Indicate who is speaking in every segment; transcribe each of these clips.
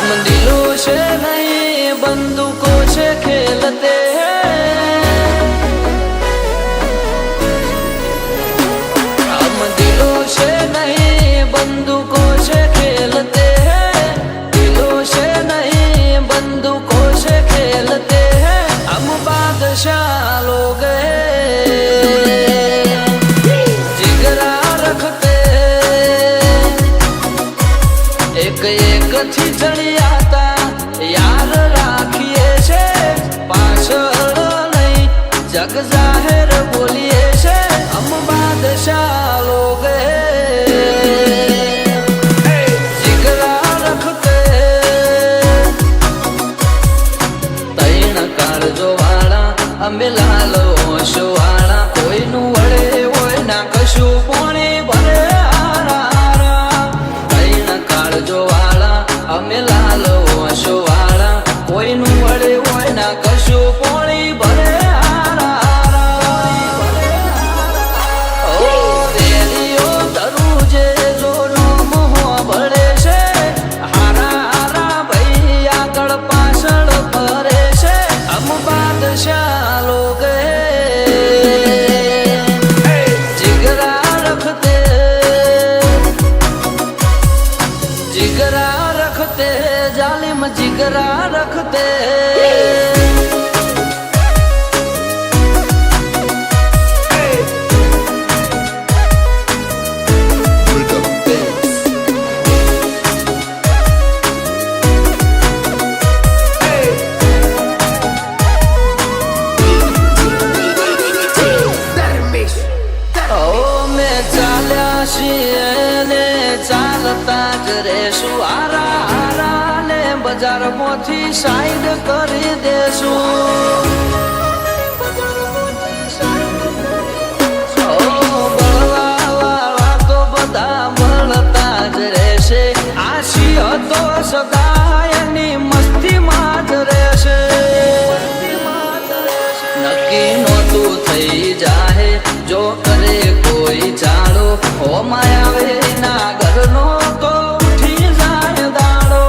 Speaker 1: हम दिलों से नहीं बंदूकों से खेलते हैं, हम दिलों से नहीं बंदूकों से खेलते हैं, दिलों से नहीं बंदूकों से खेलते हैं। हम बादशाह लोग जिगरा रखते एक एक थी जड़ियाता यार राखिए से पाछળ नहीं जग जाहिर बोलिए से हम बादशाह लोग जिगरा रखते तैण काळजो वाळा अमे लाल ओशो वाळा कोईनु वळे होय ना कशु पोणी भरे અમે લાલ ઓશો વાળા કોઈનું વડે હોય ના કશું પોણી ભરે રેલીઓ ધરું જે જોનો મોહ ભળે છે હારા હારા ભાઈ આગળ પાછળ ફરે છે અમ બાદશાહ લોગ जिगरा रखते जिगरा रखते जालिम जिगरा रखते मैं चाल्या ने चालता ज रेसु हारा हारा ने बजार मोथी साइड करी देसु बळवा वाळा तो बधा बळता ज रेसे आशी हतो सदायनी मस्ती माज रेसे नक्की नोतू थई जाहे जो करे कोई चालो ओ मायावे ना घरनो तो उठी जाए दाड़ो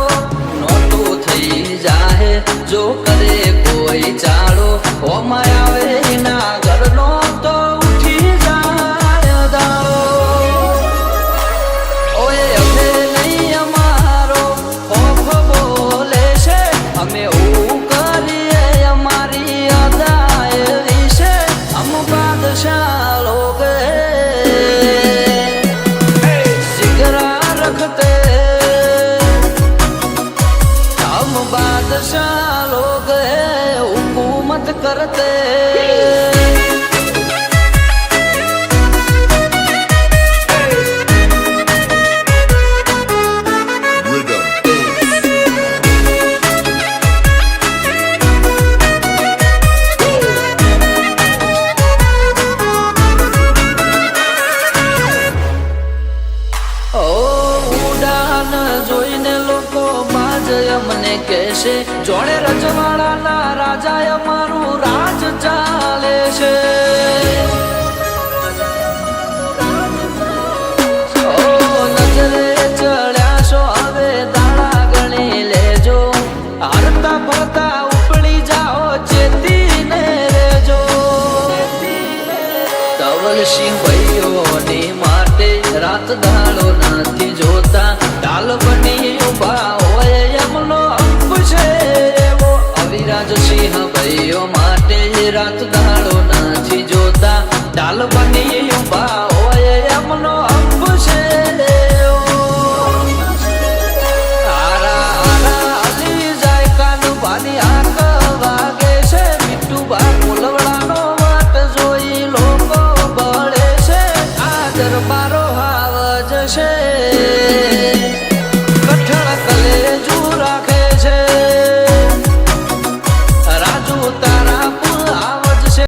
Speaker 1: नोटू थई जाहे जो करे कोई चालो ओ मायावे ना घरनो तो उठी जाए दाड़ो ओए अमे नहीं अमारो खौफ बोले से हमें ऊ करिए हमारी अदायरी से हम बादशाह लोग जिगरा रखते हम बादशाह लोग हुकूमत करते મને કહેશે જોડે રજવાડાના રાજા અમારું રાજ ચાલે છે નજરે ચડ્યા છો હવે દાડા ગણી લેજો હરતા ફરતા ઉપડી જાઓ ચેતીને રેજો ધવલસિંહ ભાઈઓની માટે રાત દાડો નથી જોતા ટાલ બની ઉભા હોય એમનો અંક છે એવો અવિરાજસિંહ ભાઈઓ માટે રાત દાડો નથી જોતા ટાલ બની